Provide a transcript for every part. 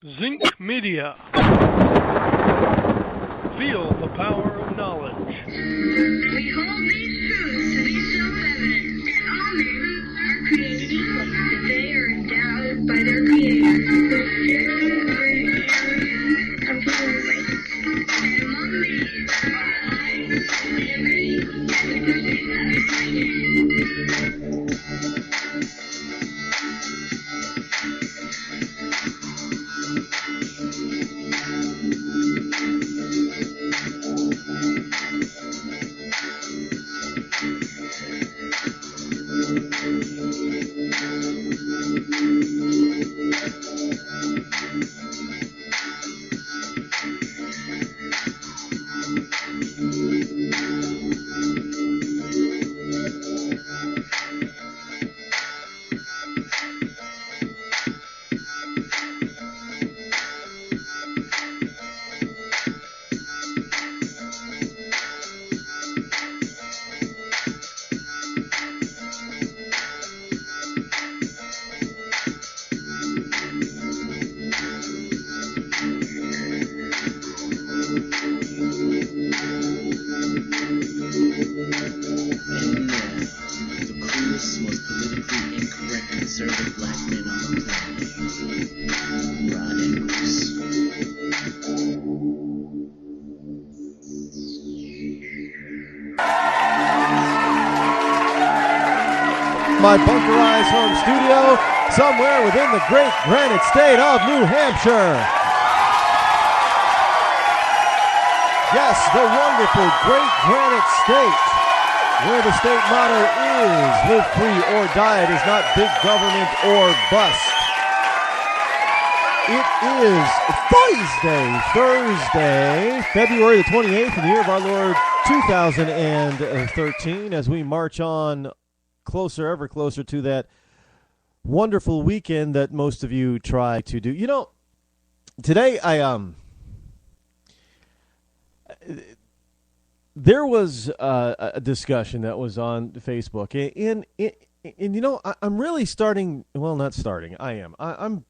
Zinc Media. Feel the power of knowledge. We hold these truths to be self-evident that all men are created equal, that they are endowed by their Creator with different completely. And among these are life, liberty, and the pursuit of happiness. My bunkerized home studio somewhere within the great granite state of New Hampshire. Yes, the wonderful great granite state, where the state motto is live free or die. It is not big government or bust. It is Thursday, February the 28th in the year of our Lord 2013, as we march on closer, ever closer to that wonderful weekend that most of you try to do. You know, today there was a discussion that was on Facebook, and you know, I'm really starting. Well, not starting. I am. I'm.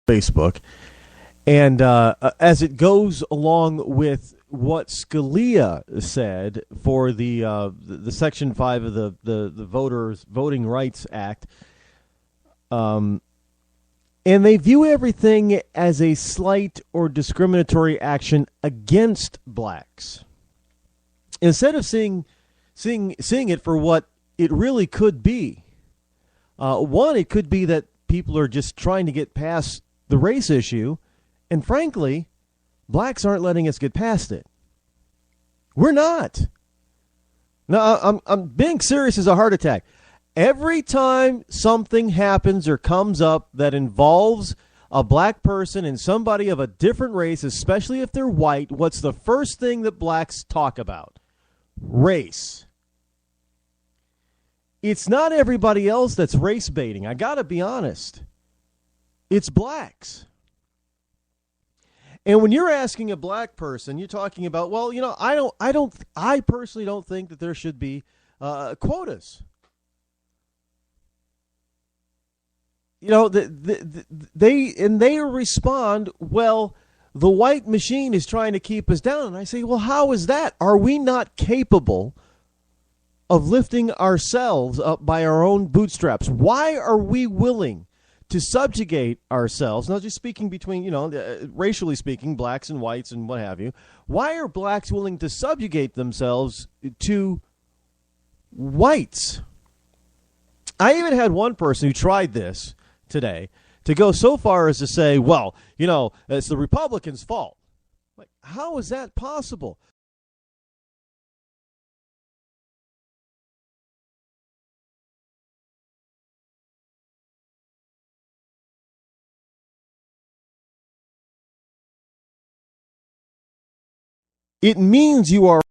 Facebook. And as it goes along with what Scalia said for the Section 5 of the Voters Voting Rights Act, and they view everything as a slight or discriminatory action against blacks, instead of seeing it for what it really could be. One, it could be that people are just trying to get past the race issue, and frankly, blacks aren't letting us get past it. We're not. No, I'm being serious as a heart attack. Every time something happens or comes up that involves a black person and somebody of a different race, especially if they're white, what's the first thing that blacks talk about? Race. It's not everybody else that's race baiting. I got to be honest. It's blacks. And when you're asking a black person, you're talking about, well, you know, I personally don't think that there should be quotas. You know, they respond, well, the white machine is trying to keep us down. And I say, well, how is that? Are we not capable of lifting ourselves up by our own bootstraps? Why are we willing to subjugate ourselves, not just speaking between, you know, racially speaking, blacks and whites and what have you? Why are blacks willing to subjugate themselves to whites? I even had one person who tried this today to go so far as to say, well, you know, it's the Republicans' fault. Like, how is that possible? It means you are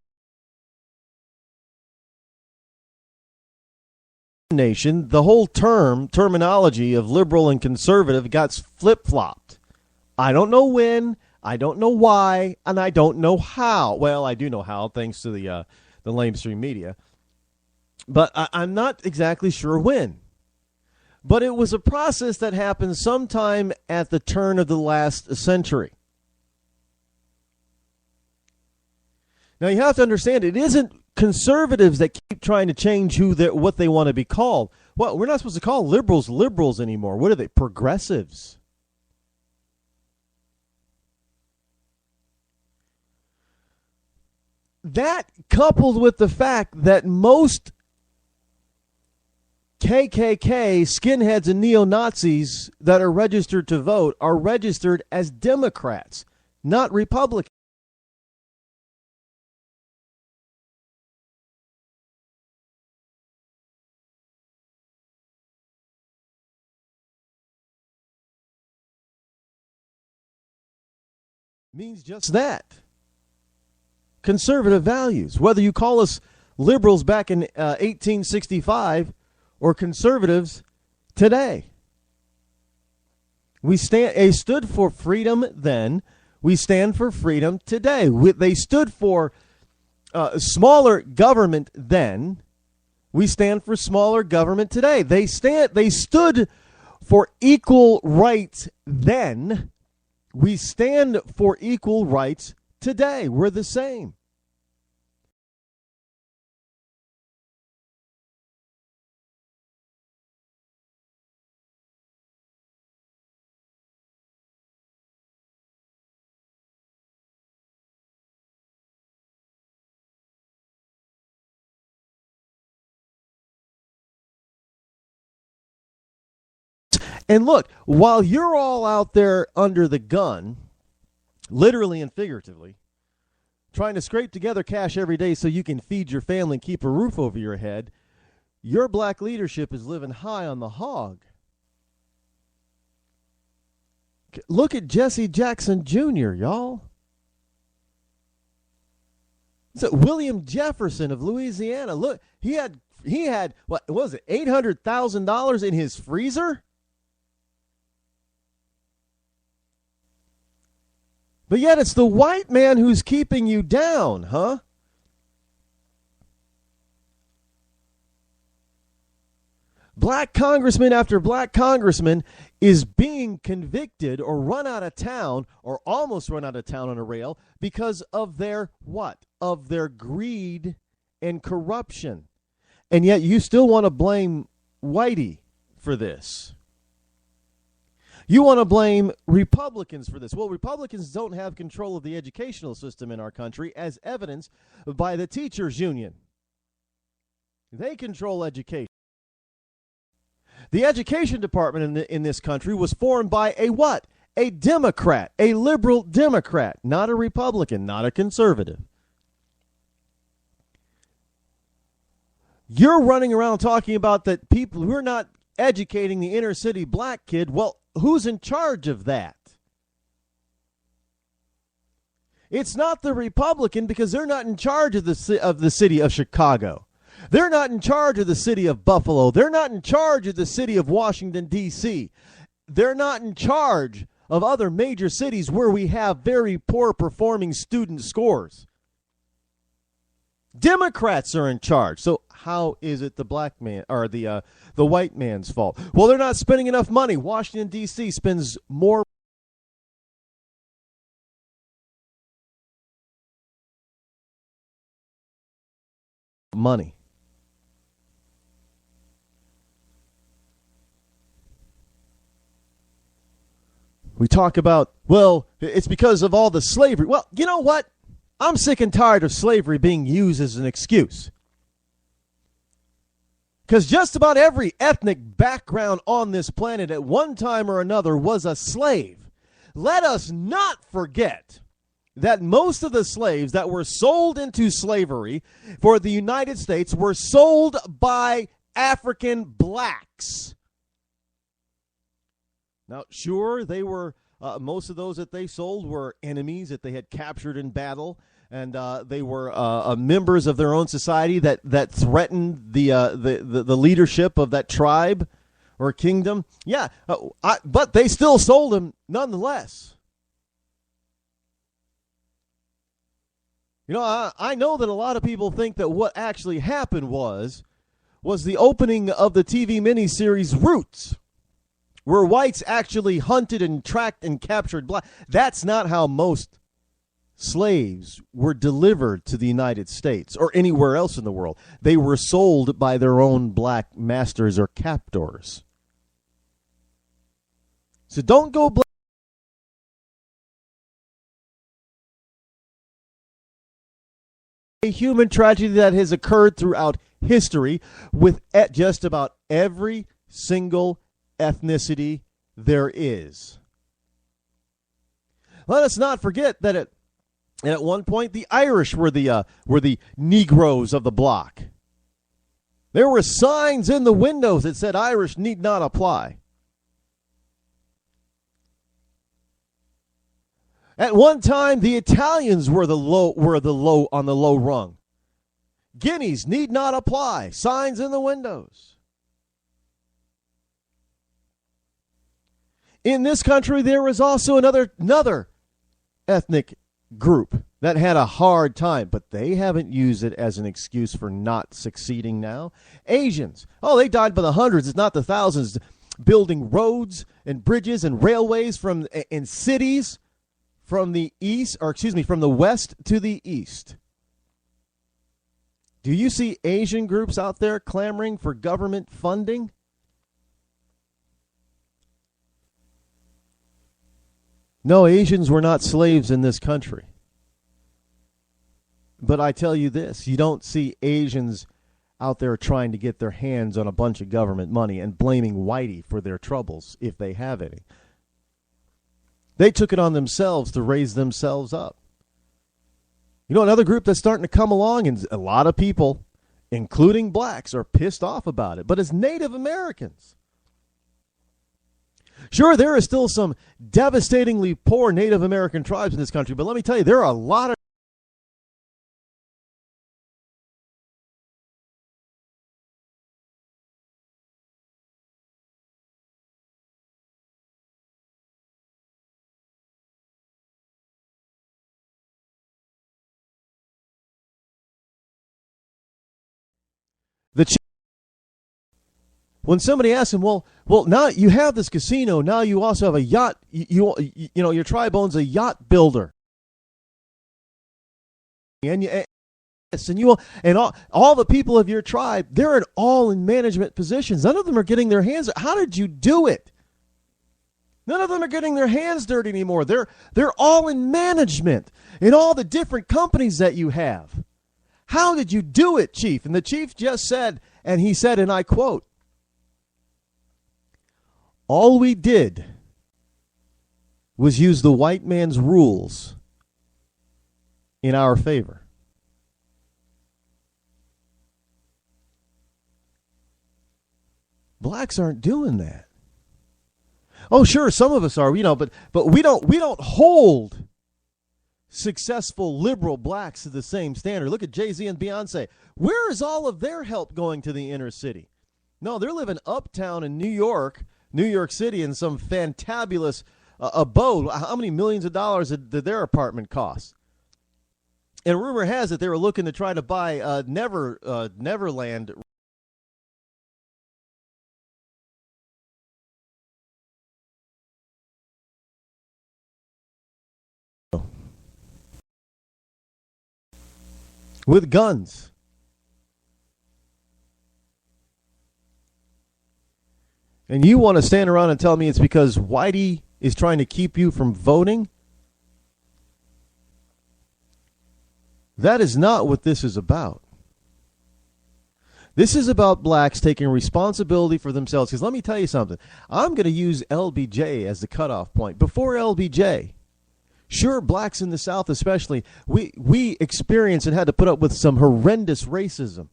a nation. The whole terminology of liberal and conservative got flip-flopped. I don't know when, I don't know why, and I don't know how. Well, I do know how, thanks to the lamestream media. But I'm not exactly sure when. But it was a process that happened sometime at the turn of the last century. Now, you have to understand, it isn't conservatives that keep trying to change what they want to be called. Well, we're not supposed to call liberals anymore. What are they? Progressives. That, coupled with the fact that most KKK, skinheads, and neo-Nazis that are registered to vote are registered as Democrats, not Republicans. Means just that. Conservative values. Whether you call us liberals back in 1865 or conservatives today. We stood for freedom then. We stand for freedom today. They stood for smaller government then. We stand for smaller government today. They stood for equal rights then. We stand for equal rights today. We're the same. And look, while you're all out there under the gun, literally and figuratively, trying to scrape together cash every day so you can feed your family and keep a roof over your head, your black leadership is living high on the hog. Look at Jesse Jackson Jr., y'all. So William Jefferson of Louisiana. Look, he had what was it, $800,000 in his freezer? But yet it's the white man who's keeping you down, huh? Black congressman after black congressman is being convicted or run out of town or almost run out of town on a rail because of their what? Of their greed and corruption. And yet you still want to blame Whitey for this. You want to blame Republicans for this. Well, Republicans don't have control of the educational system in our country, as evidenced by the teachers' union. They control education. The education department in this country was formed by a what? A Democrat, a liberal Democrat, not a Republican, not a conservative. You're running around talking about that people who are not educating the inner city black kid. Well, who's in charge of that? It's not the Republican, because they're not in charge of the city of Chicago. They're not in charge of the city of Buffalo. They're not in charge of the city of Washington, D.C. They're not in charge of other major cities where we have very poor performing student scores. Democrats are in charge. So how is it the black man or the white man's fault? Well, they're not spending enough money. Washington, D.C. spends more money. We talk about, well, it's because of all the slavery. Well, you know what? I'm sick and tired of slavery being used as an excuse. Because just about every ethnic background on this planet at one time or another was a slave. Let us not forget that most of the slaves that were sold into slavery for the United States were sold by African blacks. Now, sure, they were most of those that they sold were enemies that they had captured in battle. and they were members of their own society that threatened the leadership of that tribe or kingdom. Yeah, but they still sold him nonetheless. You know, I know that a lot of people think that what actually happened was the opening of the TV miniseries Roots, where whites actually hunted and tracked and captured black. That's not how most slaves were delivered to the United States or anywhere else in the world. They were sold by their own black masters or captors. So don't go blame a human tragedy that has occurred throughout history with just about every single ethnicity there is. Let us not forget that at one point the Irish were the Negroes of the block. There were signs in the windows that said Irish need not apply. At one time, the Italians were on the low rung. Guineas need not apply. Signs in the windows. In this country, there was also another ethnic group that had a hard time, but they haven't used it as an excuse for not succeeding now. Asians. Oh, they died by the hundreds, if not the thousands, building roads and bridges and railways in cities from the west to the east. Do you see Asian groups out there clamoring for government funding? No, Asians were not slaves in this country. But I tell you this, you don't see Asians out there trying to get their hands on a bunch of government money and blaming Whitey for their troubles, if they have any. They took it on themselves to raise themselves up. You know, another group that's starting to come along, and a lot of people, including blacks, are pissed off about it, but it's Native Americans. Sure, there are still some devastatingly poor Native American tribes in this country, but let me tell you, there are a lot of when somebody asks him, well, now you have this casino. Now you also have a yacht. You know, your tribe owns a yacht builder, and all the people of your tribe, they're all in management positions. None of them are getting their hands. How did you do it? None of them are getting their hands dirty anymore. They're all in management in all the different companies that you have. How did you do it, Chief? And the chief just said, and he said, and I quote, all we did was use the white man's rules in our favor. Blacks aren't doing that. Oh, sure, some of us are, but we don't hold successful liberal blacks to the same standard. Look at Jay-Z and Beyonce. Where is all of their help going to the inner city? No, they're living uptown in New York City in some fantabulous abode. How many millions of dollars did their apartment cost? And rumor has it they were looking to try to buy Neverland. With guns. And you want to stand around and tell me it's because Whitey is trying to keep you from voting? That is not what this is about. This is about blacks taking responsibility for themselves. Because let me tell you something. I'm going to use LBJ as the cutoff point. Before LBJ, sure, blacks in the South especially, we experienced and had to put up with some horrendous racism.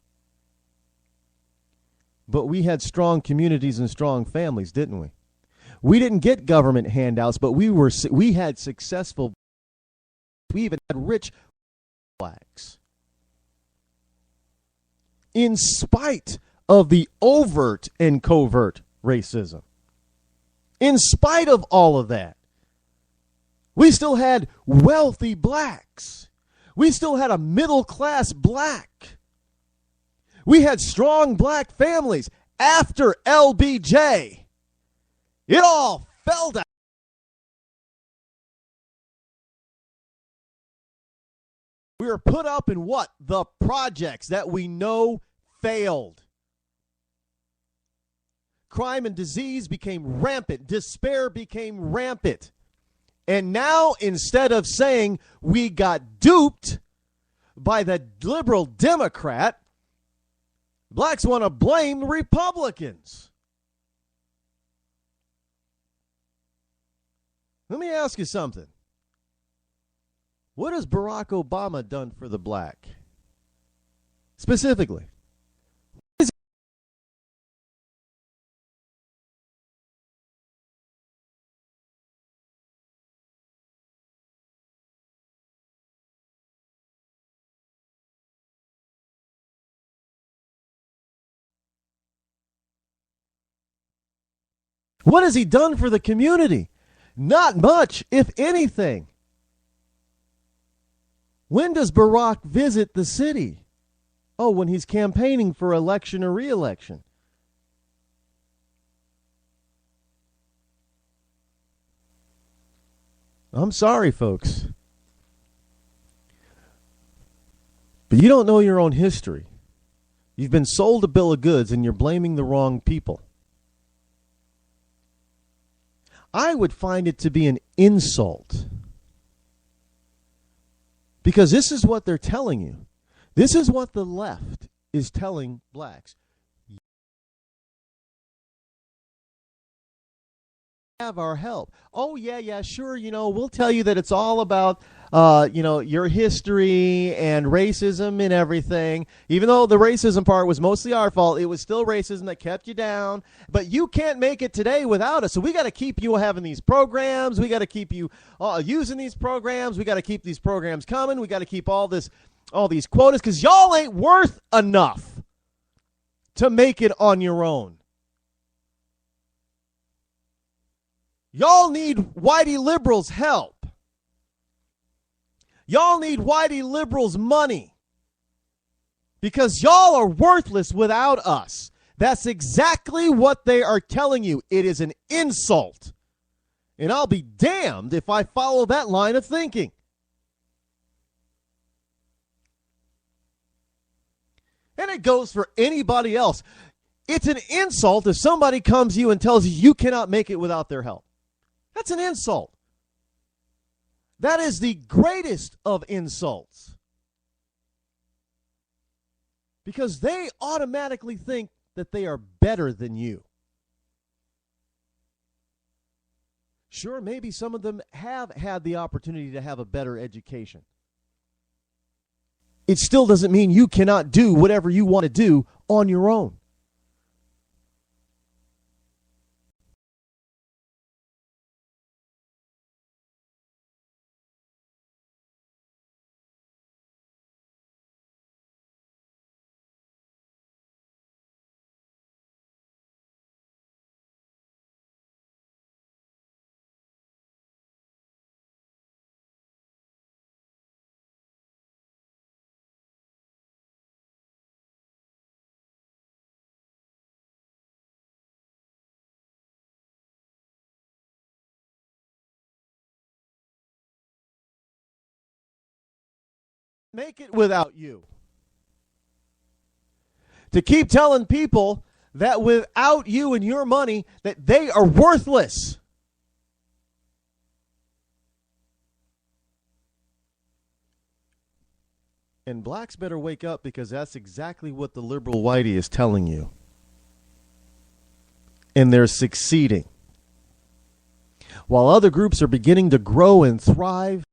But we had strong communities and strong families, didn't we? We didn't get government handouts, but we had successful. We even had rich blacks. In spite of the overt and covert racism. In spite of all of that, we still had wealthy blacks. We still had a middle-class black. We had strong black families. After LBJ, it all fell down. We were put up in what? The projects that we know failed. Crime and disease became rampant. Despair became rampant. And now, instead of saying we got duped by the liberal Democrat, blacks want to blame the Republicans. Let me ask you something. What has Barack Obama done for the black? Specifically. What has he done for the community? Not much, if anything. When does Barack visit the city? Oh, when he's campaigning for election or re-election. I'm sorry, folks. But you don't know your own history. You've been sold a bill of goods and you're blaming the wrong people. I would find it to be an insult. Because this is what they're telling you. This is what the left is telling blacks. You have our help. Oh, yeah, sure. We'll tell you that it's all about, your history and racism and everything. Even though the racism part was mostly our fault, it was still racism that kept you down. But you can't make it today without us. So we got to keep you having these programs. We got to keep you using these programs. We got to keep these programs coming. We got to keep all these quotas because y'all ain't worth enough to make it on your own. Y'all need whitey liberals' help. Y'all need whitey liberals' money because y'all are worthless without us. That's exactly what they are telling you. It is an insult. And I'll be damned if I follow that line of thinking. And it goes for anybody else. It's an insult if somebody comes to you and tells you you cannot make it without their help. That's an insult. That is the greatest of insults. Because they automatically think that they are better than you. Sure, maybe some of them have had the opportunity to have a better education. It still doesn't mean you cannot do whatever you want to do on your own. Make it without you. To keep telling people that without you and your money that they are worthless. And blacks better wake up because that's exactly what the liberal whitey is telling you. And they're succeeding. While other groups are beginning to grow and thrive,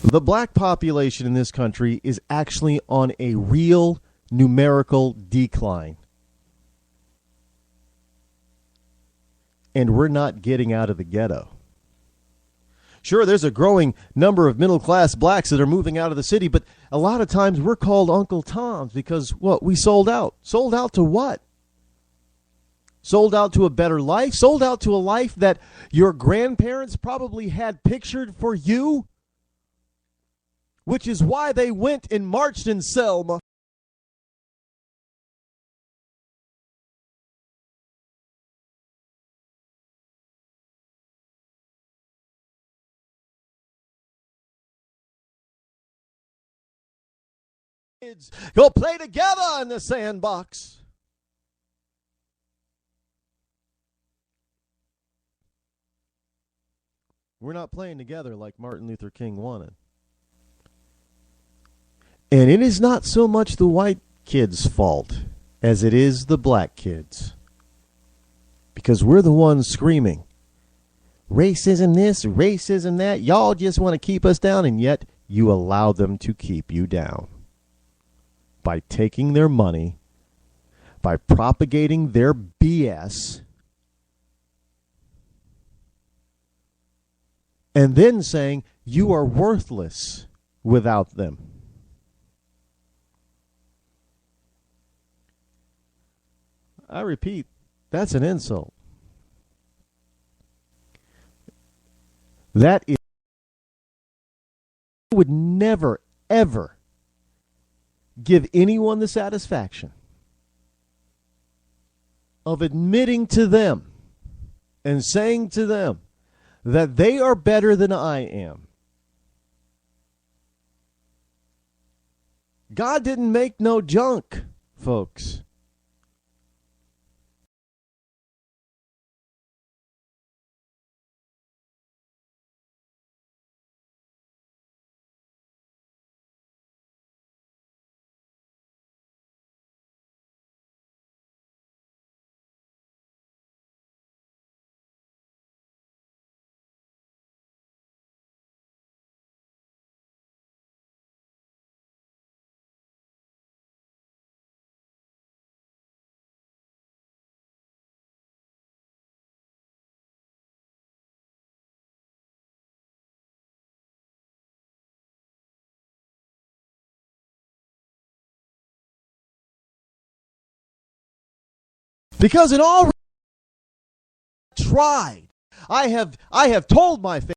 the black population in this country is actually on a real numerical decline. And we're not getting out of the ghetto. Sure, there's a growing number of middle-class blacks that are moving out of the city, but a lot of times we're called Uncle Toms because, what, we sold out. Sold out to what? Sold out to a better life? Sold out to a life that your grandparents probably had pictured for you? Which is why they went and marched in Selma. Kids, go play together in the sandbox. We're not playing together like Martin Luther King wanted. And it is not so much the white kids' fault as it is the black kids. Because we're the ones screaming, racism this, racism that. Y'all just want to keep us down, and yet you allow them to keep you down. By taking their money, by propagating their BS, and then saying you are worthless without them. I repeat, that's an insult. That is, I would never, ever give anyone the satisfaction of admitting to them and saying to them that they are better than I am. God didn't make no junk, folks. Because in all tried, I have told my family,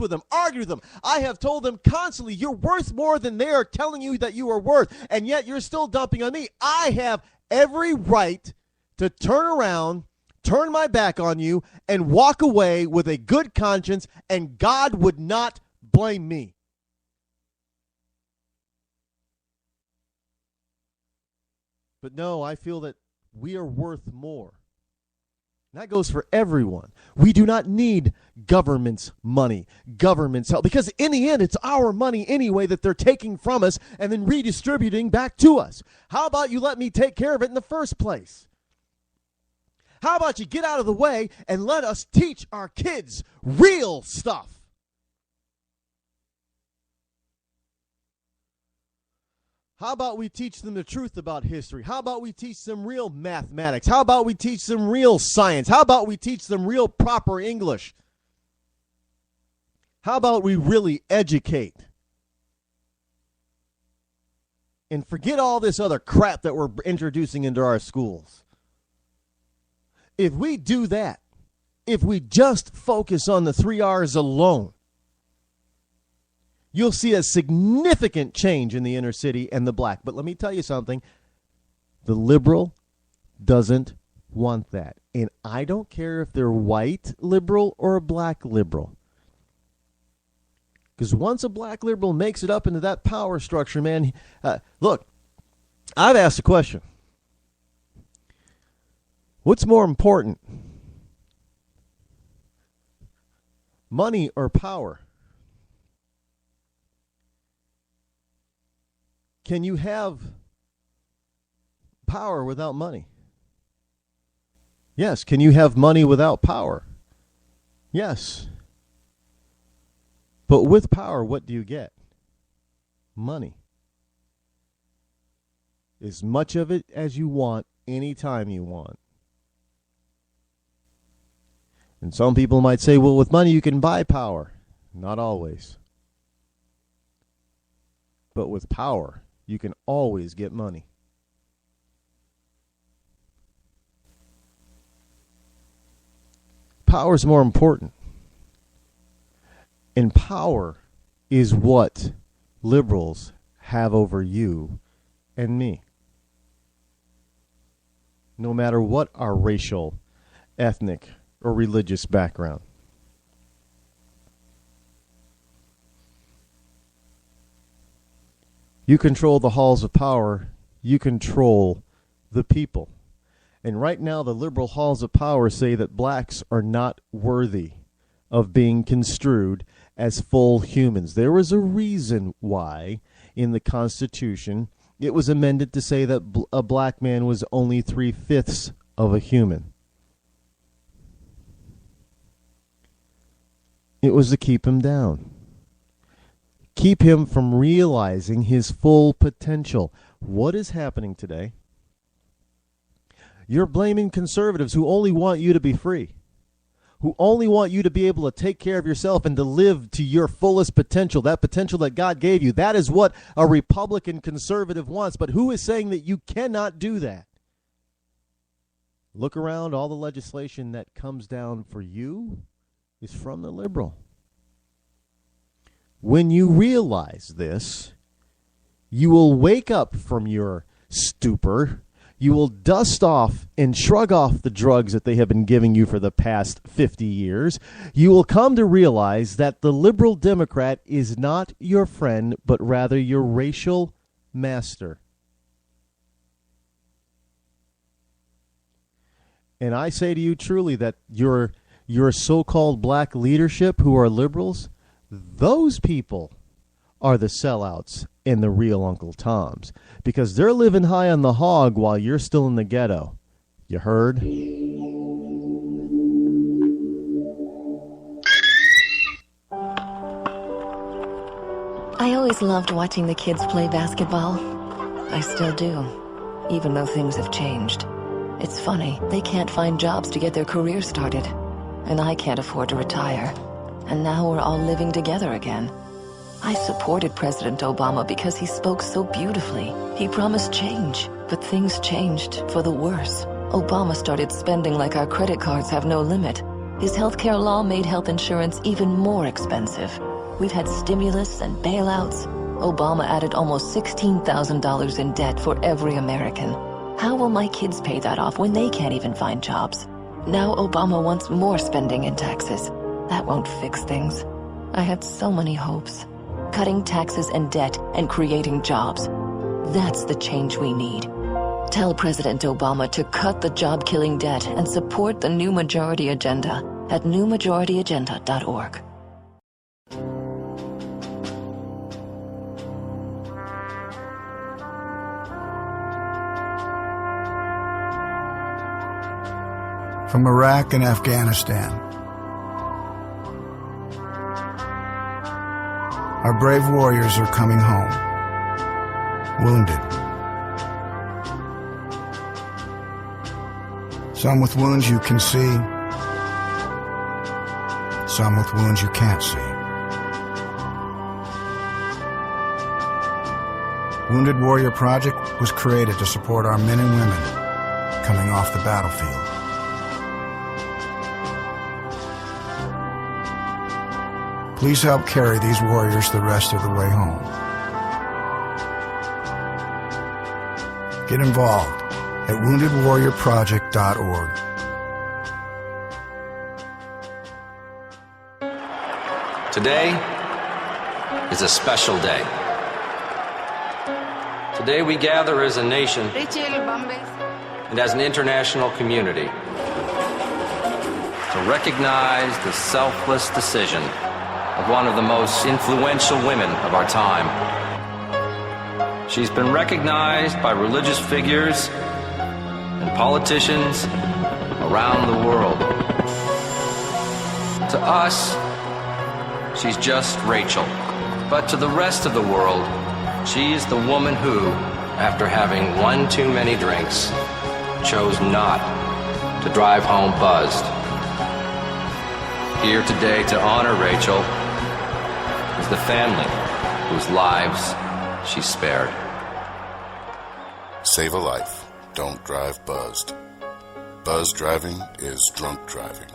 with them, argue with them. I have told them constantly, you're worth more than they are telling you that you are worth, and yet you're still dumping on me. I have every right to turn around, turn my back on you, and walk away with a good conscience, and God would not blame me. But no, I feel that we are worth more. And that goes for everyone. We do not need government's money, government's help, because in the end, it's our money anyway that they're taking from us and then redistributing back to us. How about you let me take care of it in the first place? How about you get out of the way and let us teach our kids real stuff? How about we teach them the truth about history? How about we teach them real mathematics? How about we teach them real science? How about we teach them real proper English? How about we really educate? And forget all this other crap that we're introducing into our schools. If we do that, if we just focus on the 3 R's alone, you'll see a significant change in the inner city and the black. But let me tell you something. The liberal doesn't want that. And I don't care if they're white liberal or a black liberal. Because once a black liberal makes it up into that power structure, man, look, I've asked a question. What's more important? Money or power? Can you have power without money? Yes. Can you have money without power? Yes. But with power, what do you get? Money. As much of it as you want, anytime you want. And some people might say, well, with money you can buy power. Not always. But with power, you can always get money. Power is more important. And power is what liberals have over you and me. No matter what our racial, ethnic, or religious background. You control the halls of power. You control the people. And right now, the liberal halls of power say that blacks are not worthy of being construed as full humans. There was a reason why in the Constitution it was amended to say that a black man was only 3/5 of a human. It was to keep him down. Keep him from realizing his full potential. What is happening today? You're blaming conservatives who only want you to be free, who only want you to be able to take care of yourself and to live to your fullest potential, that potential that God gave you. That is what a Republican conservative wants. But who is saying that you cannot do that? Look around, all the legislation that comes down for you is from the liberal. When you realize this, you will wake up from your stupor. You will dust off and shrug off the drugs that they have been giving you for the past 50 years. You will come to realize that the liberal Democrat is not your friend, but rather your racial master. And I say to you truly that your so-called black leadership who are liberals, those people are the sellouts and the real Uncle Toms, because they're living high on the hog while you're still in the ghetto. You heard? I always loved watching the kids play basketball. I still do, even though things have changed. It's funny, they can't find jobs to get their careers started, and I can't afford to retire. And now we're all living together again. I supported President Obama because he spoke so beautifully. He promised change, but things changed for the worse. Obama started spending like our credit cards have no limit. His healthcare law made health insurance even more expensive. We've had stimulus and bailouts. Obama added almost $16,000 in debt for every American. How will my kids pay that off when they can't even find jobs? Now Obama wants more spending and taxes. That won't fix things. I had so many hopes. Cutting taxes and debt and creating jobs. That's the change we need. Tell President Obama to cut the job-killing debt and support the New Majority Agenda at newmajorityagenda.org. From Iraq and Afghanistan, our brave warriors are coming home, wounded. Some with wounds you can see, some with wounds you can't see. Wounded Warrior Project was created to support our men and women coming off the battlefield. Please help carry these warriors the rest of the way home. Get involved at woundedwarriorproject.org. Today is a special day. Today we gather as a nation and as an international community to recognize the selfless decision of one of the most influential women of our time. She's been recognized by religious figures and politicians around the world. To us, she's just Rachel. But to the rest of the world, she is the woman who, after having one too many drinks, chose not to drive home buzzed. Here today to honor Rachel is the family whose lives she spared. Save a life. Don't drive buzzed. Buzz driving is drunk driving.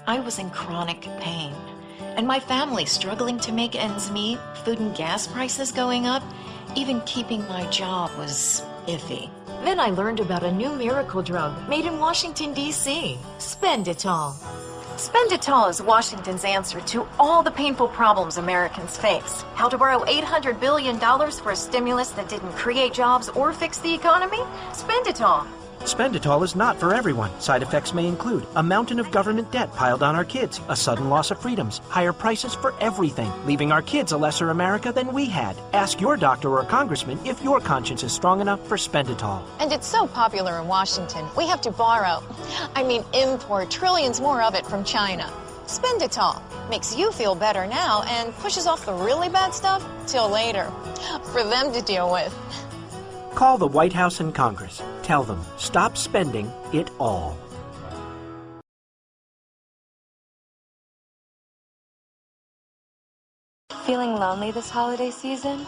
I was in chronic pain, and my family struggling to make ends meet, food and gas prices going up, even keeping my job was iffy. Then I learned about a new miracle drug made in Washington, D.C. Spenditol. Spenditol is Washington's answer to all the painful problems Americans face. How to borrow $800 billion for a stimulus that didn't create jobs or fix the economy? Spenditol. Spenditol is not for everyone. Side effects may include a mountain of government debt piled on our kids, a sudden loss of freedoms, higher prices for everything, leaving our kids a lesser America than we had. Ask your doctor or congressman if your conscience is strong enough for Spenditol. And it's so popular in Washington, we have to import trillions more of it from China. Spenditol makes you feel better now and pushes off the really bad stuff till later, for them to deal with. Call the White House and Congress. Tell them, stop spending it all. Feeling lonely this holiday season?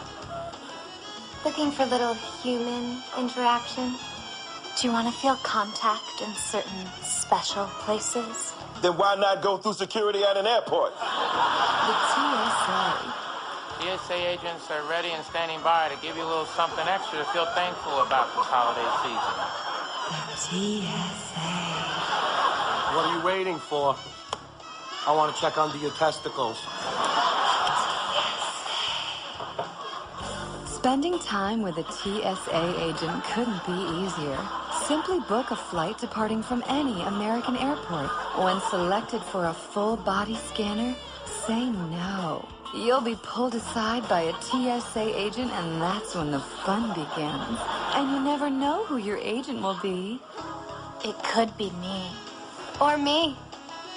Looking for little human interaction? Do you want to feel contact in certain special places? Then why not go through security at an airport? The TSA. TSA agents are ready and standing by to give you a little something extra to feel thankful about this holiday season. The TSA. What are you waiting for? I want to check under your testicles. Spending time with a TSA agent couldn't be easier. Simply book a flight departing from any American airport. When selected for a full body scanner, say no. You'll be pulled aside by a TSA agent, and that's when the fun begins. And you never know who your agent will be. It could be me. Or me.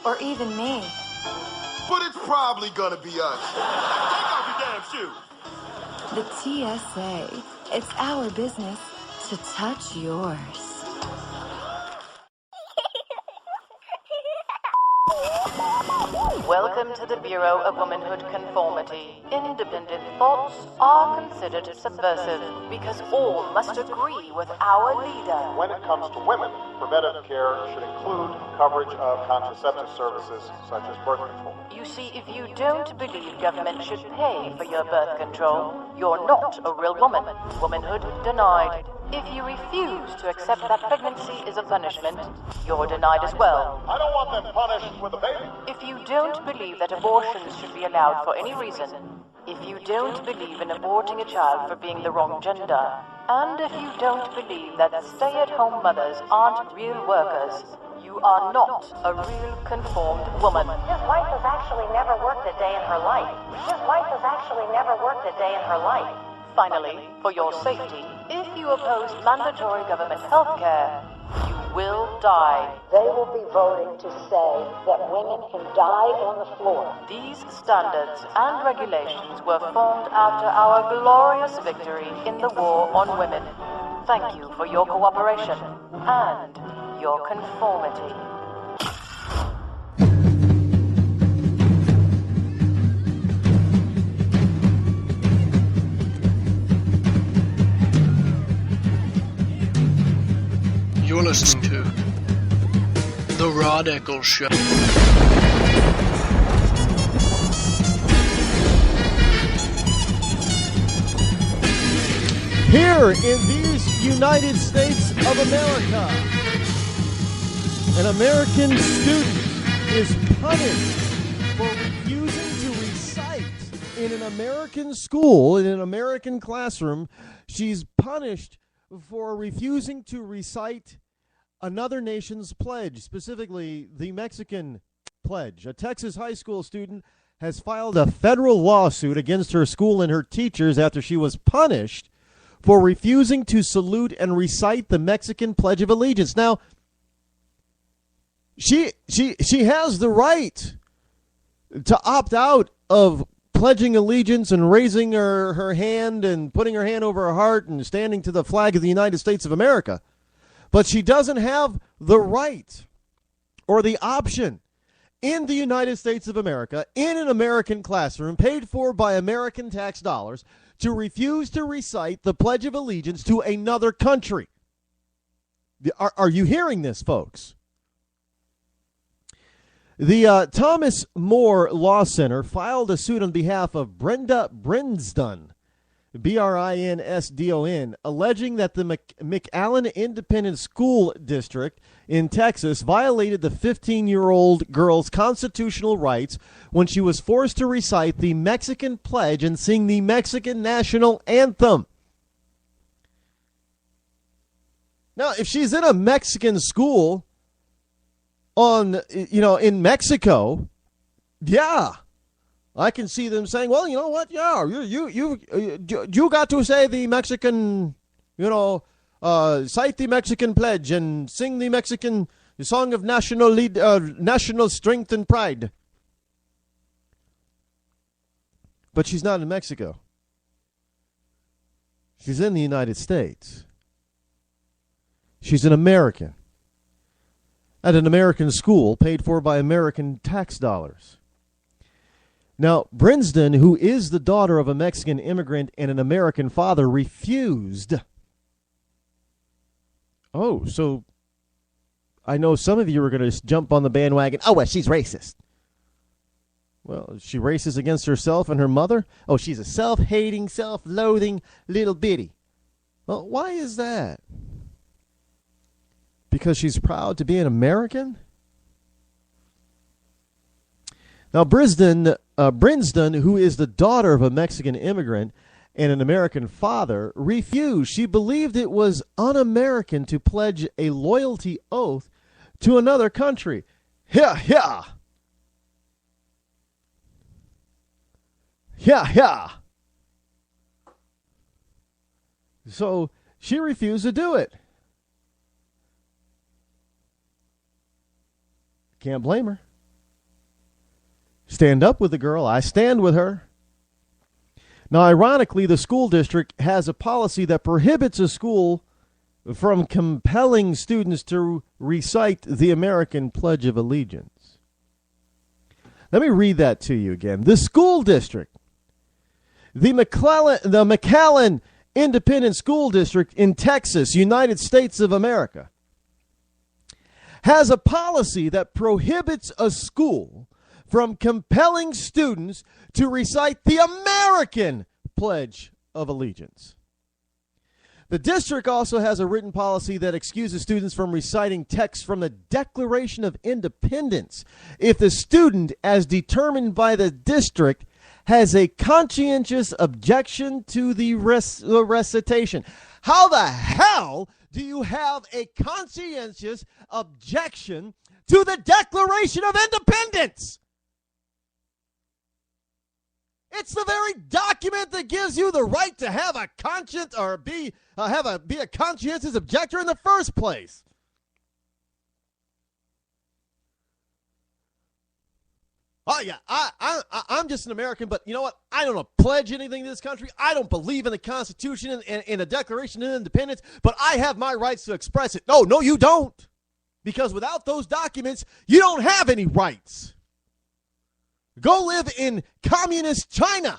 Or even me. But it's probably gonna be us. Take off your damn shoes. The TSA. It's our business to touch yours. Welcome to the Bureau of Womanhood Conformity. Independent thoughts are considered subversive because all must agree with our leader. When it comes to women, preventative care should include coverage of contraceptive services such as birth control. You see, if you don't believe government should pay for your birth control, you're not a real woman. Womanhood denied. If you refuse to accept that pregnancy is a punishment, you're denied as well. I don't want them punished with a baby. If you don't believe that abortions should be allowed for any reason, if you don't believe in aborting a child for being the wrong gender, and if you don't believe that stay-at-home mothers aren't real workers, you are not a real conformed woman. His wife has actually never worked a day in her life. His wife has actually never worked a day in her life. Finally, for your safety, if you oppose mandatory government health care, you will die. They will be voting to say that women can die on the floor. These standards and regulations were formed after our glorious victory in the war on women. Thank you for your cooperation and your conformity. You're listening to The Rod Eccles Show. Here in these United States of America, an American student is punished for refusing to recite in an American school, in an American classroom. She's punished for refusing to recite another nation's pledge, specifically the Mexican pledge. A Texas high school student has filed a federal lawsuit against her school and her teachers after she was punished for refusing to salute and recite the Mexican Pledge of Allegiance. Now, she has the right to opt out of pledging allegiance and raising her hand and putting her hand over her heart and standing to the flag of the United States of America. But she doesn't have the right or the option in the United States of America, in an American classroom paid for by American tax dollars, to refuse to recite the Pledge of Allegiance to another country. Are you hearing this, folks? The Thomas More Law Center filed a suit on behalf of Brenda Brinsdon, Brinsdon, alleging that the McAllen Independent School District in Texas violated the 15-year-old girl's constitutional rights when she was forced to recite the Mexican pledge and sing the Mexican national anthem. Now, if she's in a Mexican school in Mexico, yeah, I can see them saying, well, you know what? Yeah, you got to say the Mexican, cite the Mexican pledge and sing the Mexican song of national strength and pride. But she's not in Mexico. She's in the United States. She's an American at an American school paid for by American tax dollars. Now, Brinsdon, who is the daughter of a Mexican immigrant and an American father, refused. Oh, so I know some of you are going to jump on the bandwagon. Oh, well, she's racist. Well, is she racist against herself and her mother? Oh, she's a self-hating, self-loathing little bitty. Well, why is that? Because she's proud to be an American? Now, Brinsdon, who is the daughter of a Mexican immigrant and an American father, refused. She believed it was un-American to pledge a loyalty oath to another country. Yeah, yeah. Yeah, yeah. So she refused to do it. Can't blame her. Stand up with the girl. I stand with her. Now, ironically, the school district has a policy that prohibits a school from compelling students to recite the American Pledge of Allegiance. Let me read that to you again. The school district, the McAllen Independent School District in Texas, United States of America, has a policy that prohibits a school from compelling students to recite the American Pledge of Allegiance. The district also has a written policy that excuses students from reciting texts from the Declaration of Independence if the student, as determined by the district, has a conscientious objection to the recitation. How the hell do you have a conscientious objection to the Declaration of Independence? It's the very document that gives you the right to have a conscience or be a conscientious objector in the first place. Oh, yeah, I'm just an American, but you know what? I don't pledge anything to this country. I don't believe in the Constitution and in the Declaration of Independence, but I have my rights to express it. No, you don't. Because without those documents, you don't have any rights. Go live in communist China.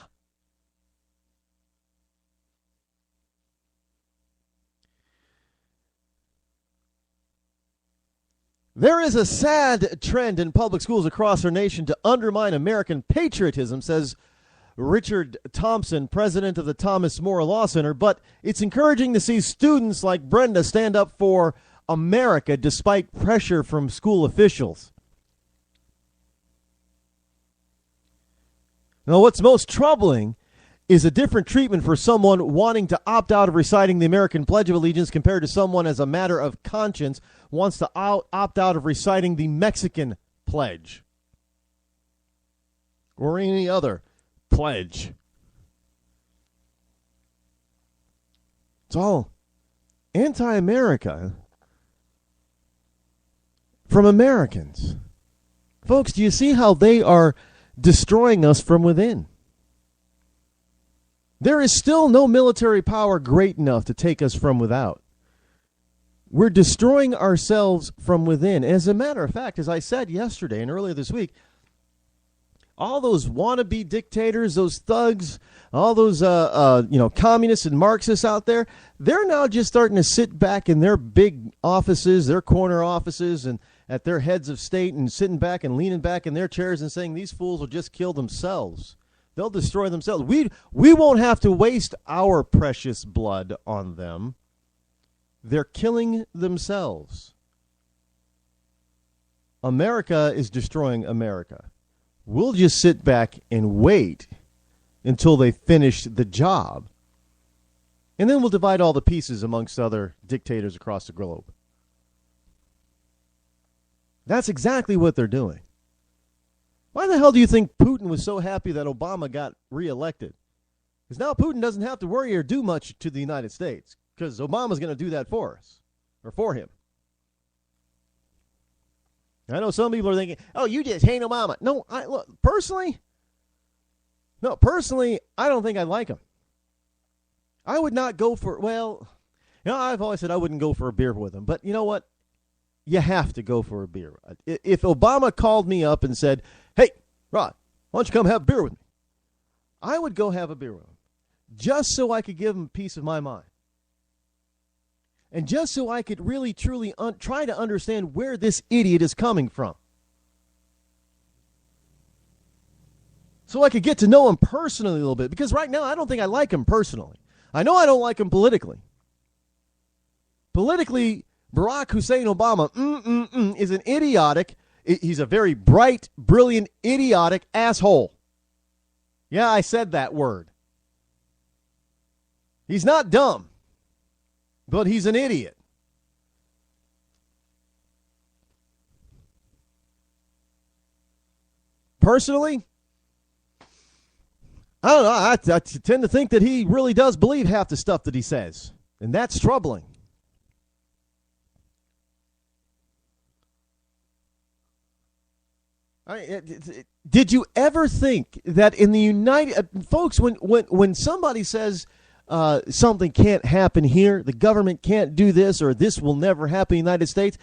There is a sad trend in public schools across our nation to undermine American patriotism, says Richard Thompson, president of the Thomas More Law Center, but it's encouraging to see students like Brenda stand up for America despite pressure from school officials. Now, what's most troubling is a different treatment for someone wanting to opt out of reciting the American Pledge of Allegiance compared to someone, as a matter of conscience, wants to opt out of reciting the Mexican pledge or any other pledge. It's all anti-America from Americans. Folks, do you see how they are destroying us from within. There is still no military power great enough to take us from without. We're destroying ourselves from within. As a matter of fact, as I said yesterday and earlier this week, all those wannabe dictators, those thugs, all those communists and Marxists out there, they're now just starting to sit back in their big offices, their corner offices, and at their heads of state, and sitting back and leaning back in their chairs and saying these fools will just kill themselves. They'll destroy themselves. We won't have to waste our precious blood on them. They're killing themselves. America is destroying America. We'll just sit back and wait until they finish the job. And then we'll divide all the pieces amongst other dictators across the globe. That's exactly what they're doing. Why the hell do you think Putin was so happy that Obama got reelected? Because now Putin doesn't have to worry or do much to the United States, because Obama's going to do that for us, or for him. I know some people are thinking, oh, you just hate Obama. No, personally, I don't think I like him. I would not go for, I've always said I wouldn't go for a beer with him. But you know what? You have to go for a beer. If Obama called me up and said, hey, Rod, why don't you come have a beer with me? I would go have a beer with him, just so I could give him a piece of my mind. And just so I could really, truly try to understand where this idiot is coming from. So I could get to know him personally a little bit. Because right now, I don't think I like him personally. I know I don't like him politically. Politically, Barack Hussein Obama is an idiotic. He's a very bright, brilliant, idiotic asshole. Yeah, I said that word. He's not dumb. But he's an idiot. Personally, I don't know. I tend to think that he really does believe half the stuff that he says. And that's troubling. Did you ever think that in the United... folks, when somebody says... something can't happen here, the government can't do this, or this will never happen in the United States.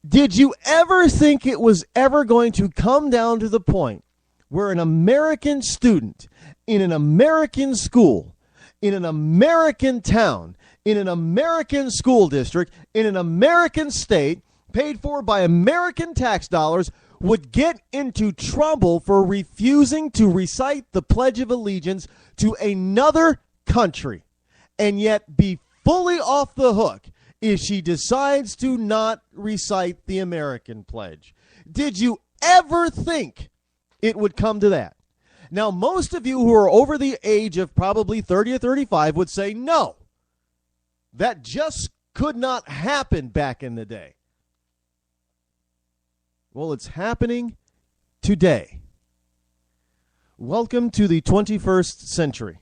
Did you ever think it was ever going to come down to the point where an American student in an American school, in an American town, in an American school district, in an American state, paid for by American tax dollars, would get into trouble for refusing to recite the Pledge of Allegiance to another country, and yet be fully off the hook if she decides to not recite the American pledge? Did you ever think it would come to that? Now, most of you who are over the age of probably 30 or 35 would say, no, that just could not happen back in the day. Well, it's happening today. Welcome to the 21st century.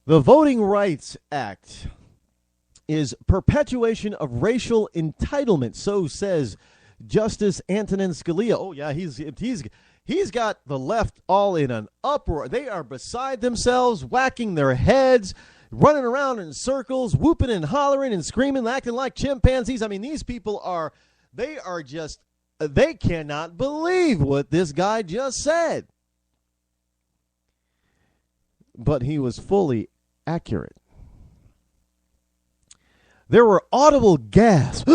The Voting Rights Act is perpetuation of racial entitlement, so says Justice Antonin Scalia. Oh yeah, he's got the left all in an uproar. They are beside themselves, whacking their heads, running around in circles, whooping and hollering and screaming, acting like chimpanzees. I mean, these people they cannot believe what this guy just said. But he was fully accurate. There were audible gasps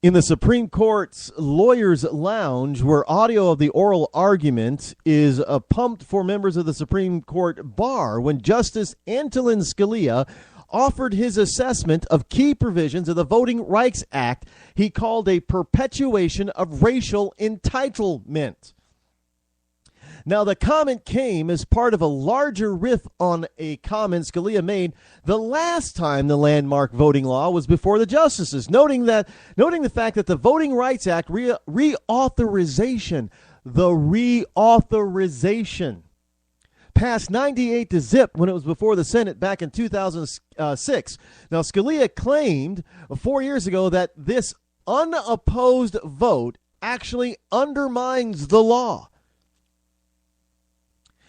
in the Supreme Court's lawyers' lounge, where audio of the oral argument is pumped for members of the Supreme Court bar, when Justice Antonin Scalia offered his assessment of key provisions of the Voting Rights Act he called a perpetuation of racial entitlement. Now, the comment came as part of a larger riff on a comment Scalia made the last time the landmark voting law was before the justices, noting the fact that the Voting Rights Act reauthorization passed 98 to zip when it was before the Senate back in 2006. Now, Scalia claimed 4 years ago that this unopposed vote actually undermines the law.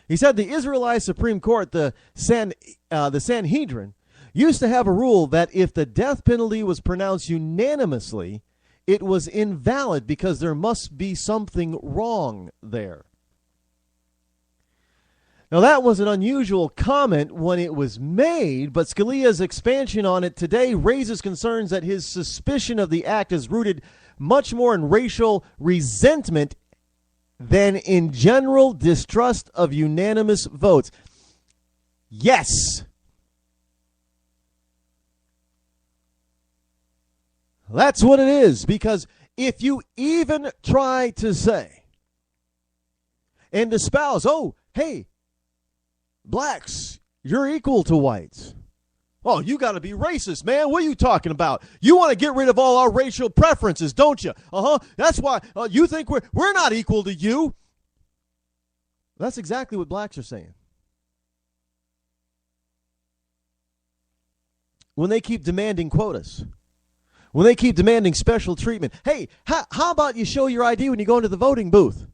He said the Israelite Supreme Court, the Sanhedrin, used to have a rule that if the death penalty was pronounced unanimously, it was invalid because there must be something wrong there. Now, that was an unusual comment when it was made, but Scalia's expansion on it today raises concerns that his suspicion of the act is rooted much more in racial resentment than in general distrust of unanimous votes. Yes. That's what it is, because if you even try to say and espouse, oh, hey, blacks, you're equal to whites. Oh, you got to be racist, man. What are you talking about? You want to get rid of all our racial preferences, don't you? That's why you think we're not equal to you. That's exactly what blacks are saying. When they keep demanding quotas, when they keep demanding special treatment. Hey, how about you show your ID when you go into the voting booth?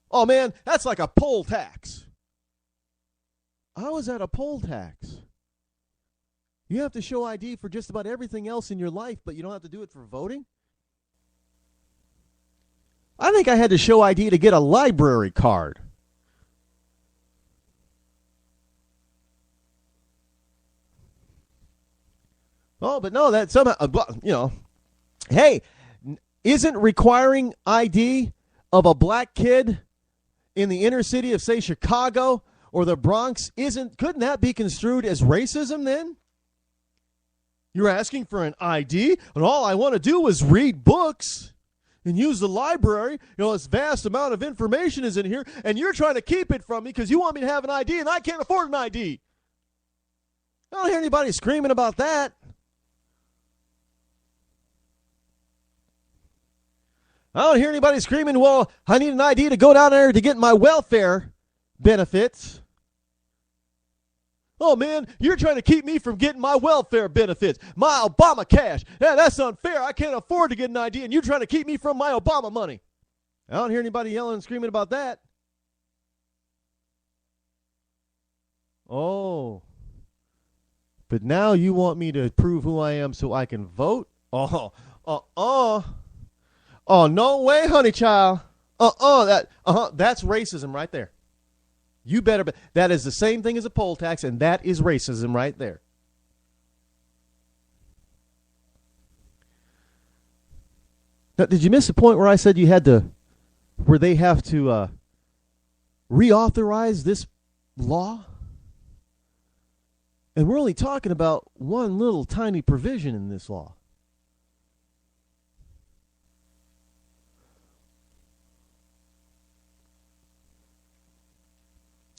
Oh, man, that's like a poll tax. How is that a poll tax? You have to show ID for just about everything else in your life, but you don't have to do it for voting? I think I had to show ID to get a library card. Oh, but no, that somehow, hey, isn't requiring ID of a black kid in the inner city of, say, Chicago or the Bronx, couldn't that be construed as racism then? You're asking for an ID, and all I want to do is read books and use the library. This vast amount of information is in here, and you're trying to keep it from me because you want me to have an ID, and I can't afford an ID. I don't hear anybody screaming about that. I don't hear anybody screaming, well, I need an ID to go down there to get my welfare benefits. Oh, man, you're trying to keep me from getting my welfare benefits, my Obama cash. Yeah, that's unfair. I can't afford to get an ID, and you're trying to keep me from my Obama money. I don't hear anybody yelling and screaming about that. Oh, but now you want me to prove who I am so I can vote? Oh, no way, honey child. That's racism right there. You better, that is the same thing as a poll tax, and that is racism right there. Now, did you miss the point where I said where they have to reauthorize this law? And we're only talking about one little tiny provision in this law.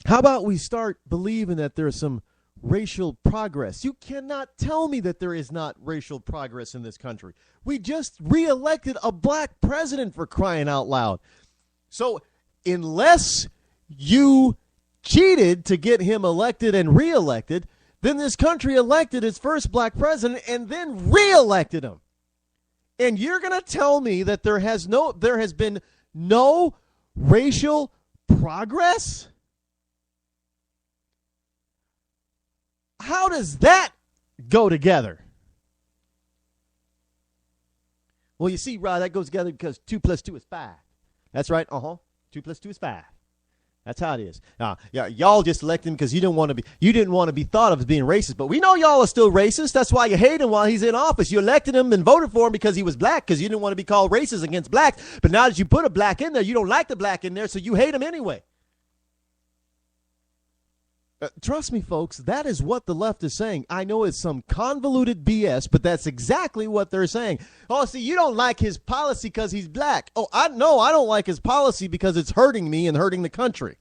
How about we start believing that there's some racial progress? You cannot tell me that there is not racial progress in this country. We just reelected a black president, for crying out loud. So unless you cheated to get him elected and reelected, then this country elected its first black president and then reelected him. And you're going to tell me that there has been no racial progress? How does that go together? Well, you see, Rod, that goes together because 2 + 2 is 5. That's right. 2 + 2 is 5. That's how it is. Y'all just elected him because you didn't want to be thought of as being racist. But we know y'all are still racist. That's why you hate him while he's in office. You elected him and voted for him because he was black, because you didn't want to be called racist against blacks. But now that you put a black in there, you don't like the black in there, so you hate him anyway. Trust me, folks, that is what the left is saying. I know it's some convoluted BS, but that's exactly what they're saying. Oh, see, you don't like his policy because he's black. Oh, I don't like his policy because it's hurting me and hurting the country.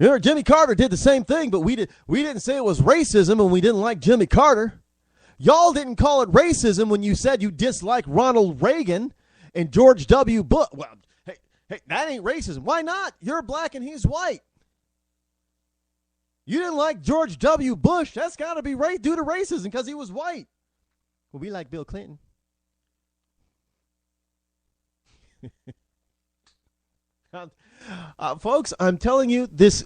Jimmy Carter did the same thing, but we didn't say it was racism and we didn't like Jimmy Carter. Y'all didn't call it racism when you said you dislike Ronald Reagan and George W. Bush. Well, hey, Hey, that ain't racism. Why not? You're black and he's white. You didn't like George W. Bush. That's got to be due to racism because he was white. Well, we like Bill Clinton. Folks, I'm telling you, this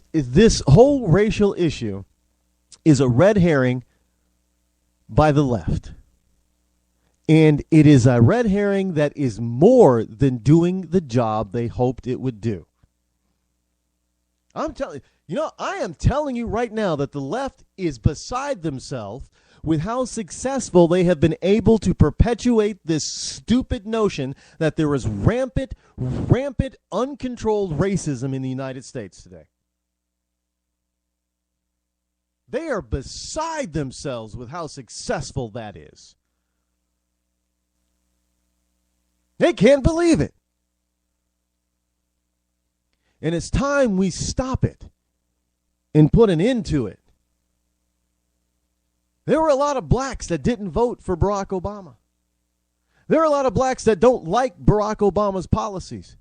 whole racial issue is a red herring by the left. And it is a red herring that is more than doing the job they hoped it would do. I am telling you right now that the left is beside themselves with how successful they have been able to perpetuate this stupid notion that there is rampant, uncontrolled racism in the United States today. They are beside themselves with how successful that is. They can't believe it. And it's time we stop it and put an end to it. There were a lot of blacks that didn't vote for Barack Obama. There are a lot of blacks that don't like Barack Obama's policies.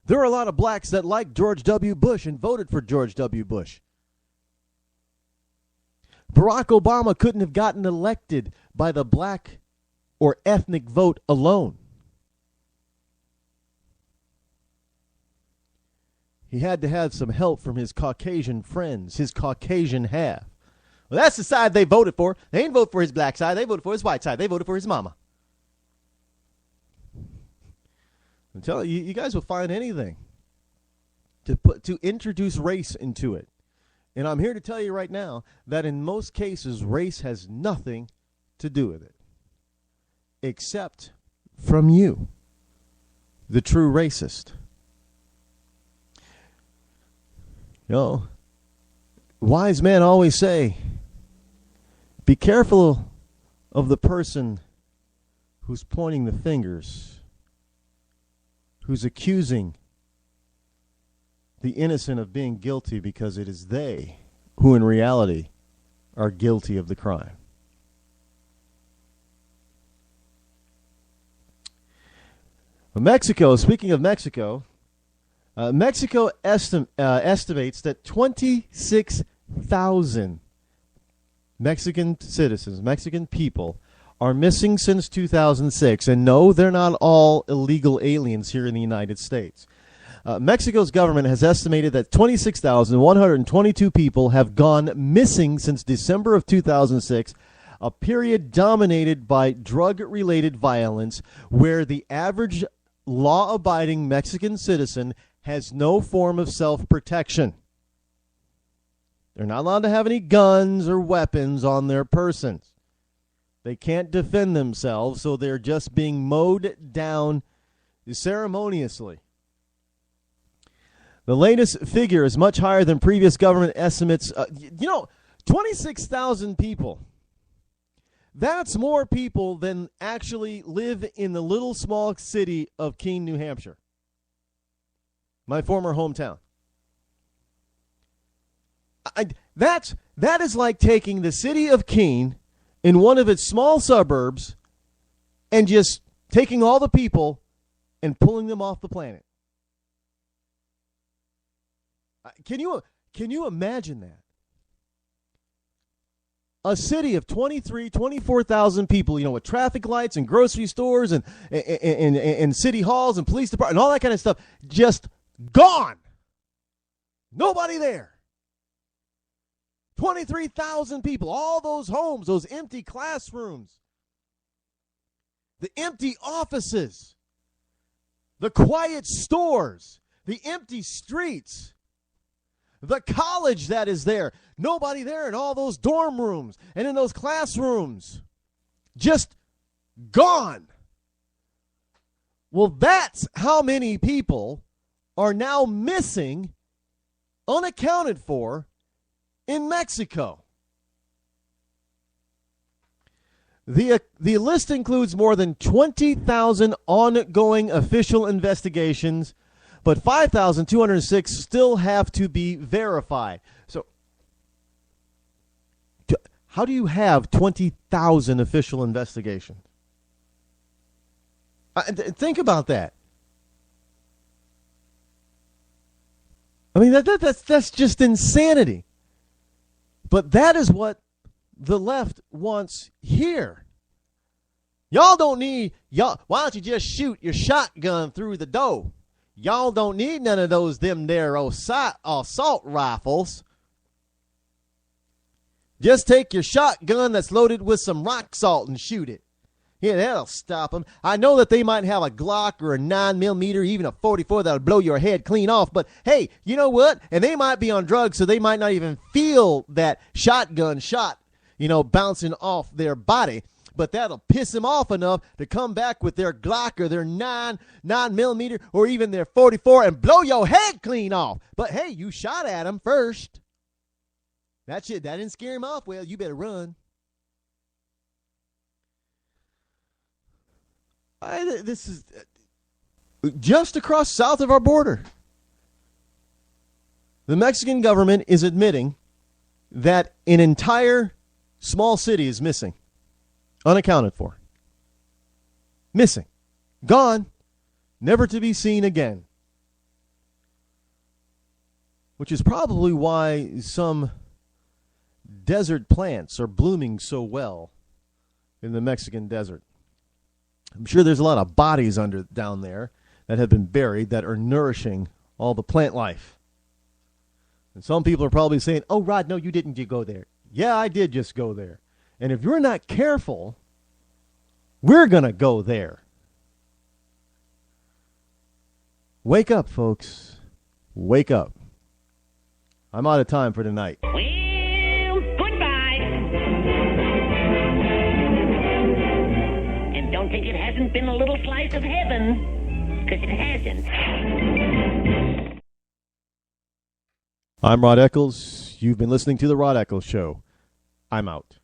There are a lot of blacks that like George W. Bush and voted for George W. Bush. Barack Obama couldn't have gotten elected by the black or ethnic vote alone. He had to have some help from his Caucasian friends, his Caucasian half. Well, that's the side they voted for. They didn't vote for his black side. They voted for his white side. They voted for his mama. I'm telling you, you guys will find anything to introduce race into it. And I'm here to tell you right now that in most cases, race has nothing to do with it. Except from you, the true racist. You know, wise men always say, be careful of the person who's pointing the fingers, who's accusing the innocent of being guilty, because it is they who in reality are guilty of the crime. Mexico, speaking of Mexico, Mexico estimates that 26,000 Mexican citizens, Mexican people, are missing since 2006. And no, they're not all illegal aliens here in the United States. Mexico's government has estimated that 26,122 people have gone missing since December of 2006, a period dominated by drug-related violence where the average law-abiding Mexican citizen has no form of self-protection. They're not allowed to have any guns or weapons on their persons. They can't defend themselves, so they're just being mowed down ceremoniously. The latest figure is much higher than previous government estimates. 26,000 people. That's more people than actually live in the little small city of Keene, New Hampshire, my former hometown. That is like taking the city of Keene in one of its small suburbs and just taking all the people and pulling them off the planet. Can you imagine that? A city of 24,000 people, with traffic lights and grocery stores and city halls and police department and all that kind of stuff, just gone. Nobody there. 23,000 people, all those homes, those empty classrooms, the empty offices, the quiet stores, the empty streets, the college that is there. Nobody there in all those dorm rooms and in those classrooms. Just gone. Well, that's how many people are now missing, unaccounted for, in Mexico. The list includes more than 20,000 ongoing official investigations, but 5,206 still have to be verified. So how do you have 20,000 official investigations? Think about that. I mean, that's just insanity. But that is what the left wants here. Y'all don't need, why don't you just shoot your shotgun through the door? Y'all don't need none of them there assault rifles. Just take your shotgun that's loaded with some rock salt and shoot it. Yeah, that'll stop them. I know that they might have a Glock or a 9mm, even a 44 that'll blow your head clean off. But, hey, you know what? And they might be on drugs, so they might not even feel that shotgun shot, bouncing off their body. But that'll piss them off enough to come back with their Glock or their 9mm or even their 44 and blow your head clean off. But, hey, you shot at them first. That didn't scare him off. Well, you better run. This is just across south of our border. The Mexican government is admitting that an entire small city is missing, unaccounted for. Missing. Gone. Never to be seen again. Which is probably why some desert plants are blooming so well in the Mexican desert. I'm sure there's a lot of bodies down there that have been buried that are nourishing all the plant life. And some people are probably saying, oh, Rod, no, you didn't go there. Yeah, I did just go there. And if you're not careful, we're going to go there. Wake up, folks. Wake up. I'm out of time for tonight. Well, goodbye. And don't think it hasn't been a little slice of heaven, because it hasn't. I'm Rod Eccles. You've been listening to The Rod Eccles Show. I'm out.